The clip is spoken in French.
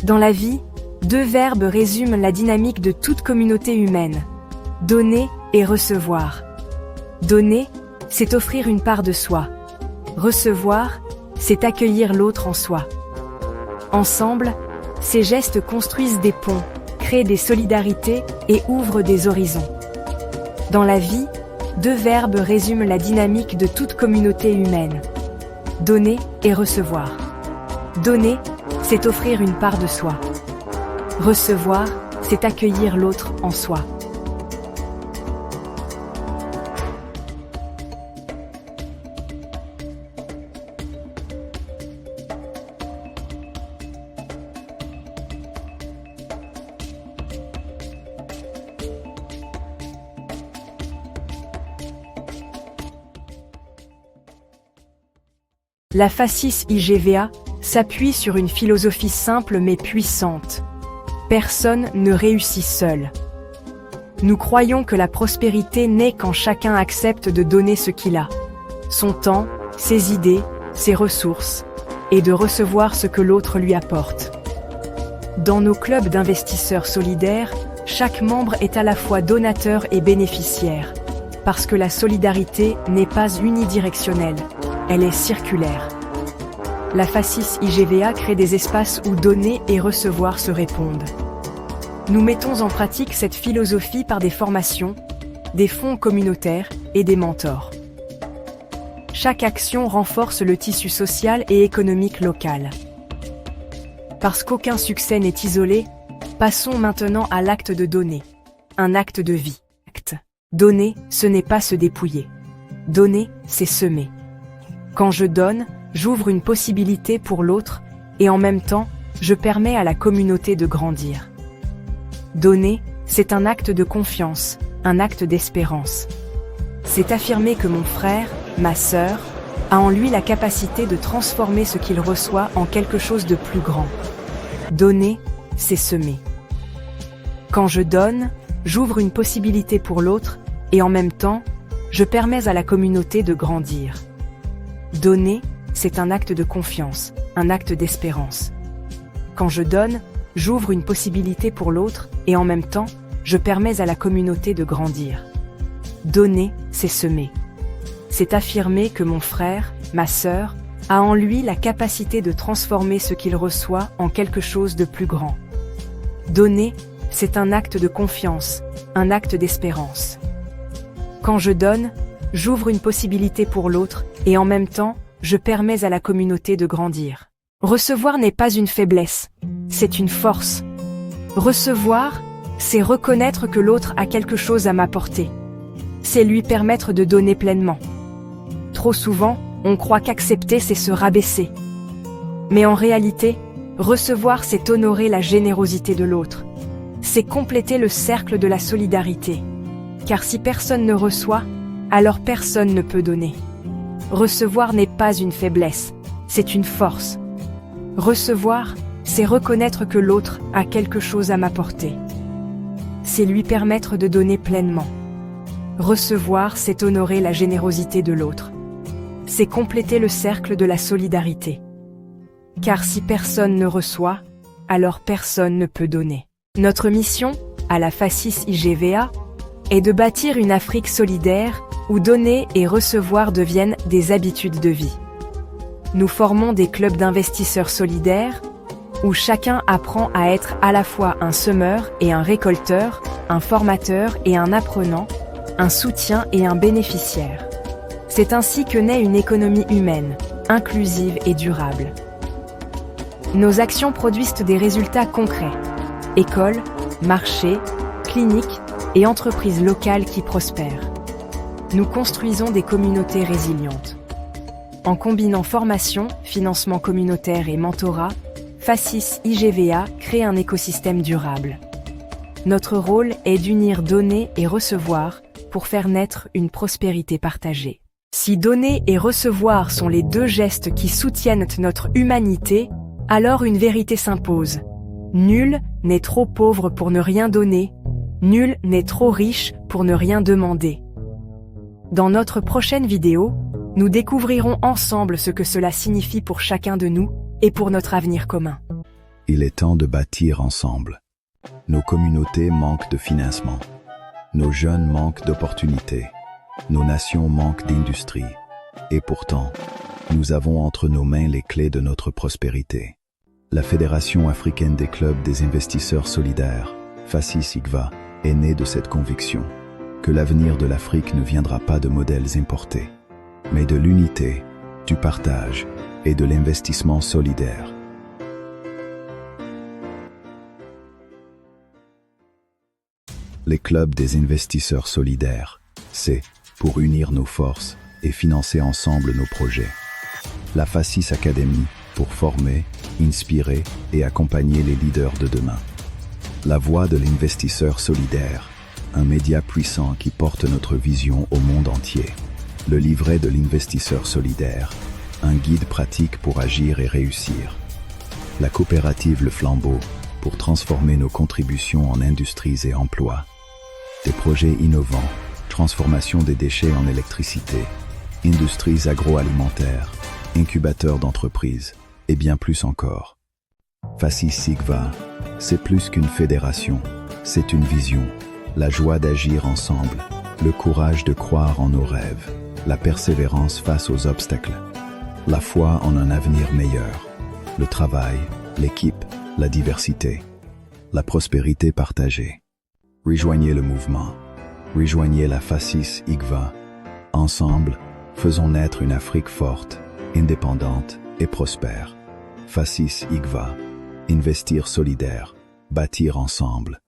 Dans la vie, deux verbes résument la dynamique de toute communauté humaine. Donner et recevoir. Donner, c'est offrir une part de soi. Recevoir, c'est accueillir l'autre en soi. Ensemble, ces gestes construisent des ponts, créent des solidarités et ouvrent des horizons. Dans la vie, deux verbes résument la dynamique de toute communauté humaine. Donner et recevoir. Donner, c'est offrir une part de soi. Recevoir, c'est accueillir l'autre en soi. La FACIS IGVA s'appuie sur une philosophie simple mais puissante. Personne ne réussit seul. Nous croyons que la prospérité naît quand chacun accepte de donner ce qu'il a, son temps, ses idées, ses ressources, et de recevoir ce que l'autre lui apporte. Dans nos clubs d'investisseurs solidaires, chaque membre est à la fois donateur et bénéficiaire, parce que la solidarité n'est pas unidirectionnelle. Elle est circulaire. La FACIS IGVA crée des espaces où donner et recevoir se répondent. Nous mettons en pratique cette philosophie par des formations, des fonds communautaires et des mentors. Chaque action renforce le tissu social et économique local. Parce qu'aucun succès n'est isolé, passons maintenant à l'acte de donner. Un acte de vie. Donner, ce n'est pas se dépouiller. Donner, c'est semer. Quand je donne, j'ouvre une possibilité pour l'autre et en même temps, je permets à la communauté de grandir. Donner, c'est un acte de confiance, un acte d'espérance. C'est affirmer que mon frère, ma sœur, a en lui la capacité de transformer ce qu'il reçoit en quelque chose de plus grand. Donner, c'est semer. Quand je donne, j'ouvre une possibilité pour l'autre et en même temps, je permets à la communauté de grandir. Donner, c'est un acte de confiance, un acte d'espérance. Quand je donne, j'ouvre une possibilité pour l'autre et en même temps, je permets à la communauté de grandir. Donner, c'est semer. C'est affirmer que mon frère, ma sœur, a en lui la capacité de transformer ce qu'il reçoit en quelque chose de plus grand. Donner, c'est un acte de confiance, un acte d'espérance. Quand je donne, j'ouvre une possibilité pour l'autre et en même temps, je permets à la communauté de grandir. Recevoir n'est pas une faiblesse, c'est une force. Recevoir, c'est reconnaître que l'autre a quelque chose à m'apporter. C'est lui permettre de donner pleinement. Trop souvent, on croit qu'accepter c'est se rabaisser. Mais en réalité, recevoir c'est honorer la générosité de l'autre. C'est compléter le cercle de la solidarité. Car si personne ne reçoit, alors personne ne peut donner. Recevoir n'est pas une faiblesse, c'est une force. Recevoir, c'est reconnaître que l'autre a quelque chose à m'apporter. C'est lui permettre de donner pleinement. Recevoir, c'est honorer la générosité de l'autre. C'est compléter le cercle de la solidarité. Car si personne ne reçoit, alors personne ne peut donner. Notre mission, à la FACIS IGVA, est de bâtir une Afrique solidaire où donner et recevoir deviennent des habitudes de vie. Nous formons des clubs d'investisseurs solidaires où chacun apprend à être à la fois un semeur et un récolteur, un formateur et un apprenant, un soutien et un bénéficiaire. C'est ainsi que naît une économie humaine, inclusive et durable. Nos actions produisent des résultats concrets. Écoles, marchés, cliniques et entreprises locales qui prospèrent. Nous construisons des communautés résilientes. En combinant formation, financement communautaire et mentorat, FACIS IGVA crée un écosystème durable. Notre rôle est d'unir donner et recevoir pour faire naître une prospérité partagée. Si donner et recevoir sont les deux gestes qui soutiennent notre humanité, alors une vérité s'impose. Nul n'est trop pauvre pour ne rien donner, nul n'est trop riche pour ne rien demander. Dans notre prochaine vidéo, nous découvrirons ensemble ce que cela signifie pour chacun de nous et pour notre avenir commun. Il est temps de bâtir ensemble. Nos communautés manquent de financement. Nos jeunes manquent d'opportunités. Nos nations manquent d'industrie. Et pourtant, nous avons entre nos mains les clés de notre prospérité. La Fédération africaine des clubs des investisseurs solidaires, FACIS-ICVA, est née de cette conviction que l'avenir de l'Afrique ne viendra pas de modèles importés, mais de l'unité, du partage et de l'investissement solidaire. Les clubs des investisseurs solidaires, c'est pour unir nos forces et financer ensemble nos projets. La FACIS Academy pour former, inspirer et accompagner les leaders de demain. La voix de l'investisseur solidaire, un média puissant qui porte notre vision au monde entier. Le livret de l'investisseur solidaire, un guide pratique pour agir et réussir. La coopérative Le Flambeau pour transformer nos contributions en industries et emplois. Des projets innovants, transformation des déchets en électricité, industries agroalimentaires, incubateurs d'entreprises, et bien plus encore. FACIS-ICVA, c'est plus qu'une fédération, c'est une vision, la joie d'agir ensemble, le courage de croire en nos rêves, la persévérance face aux obstacles, la foi en un avenir meilleur, le travail, l'équipe, la diversité, la prospérité partagée. Rejoignez le mouvement, rejoignez la FACIS-ICVA. Ensemble, faisons naître une Afrique forte, indépendante et prospère. FACIS-ICVA, investir solidaire, bâtir ensemble.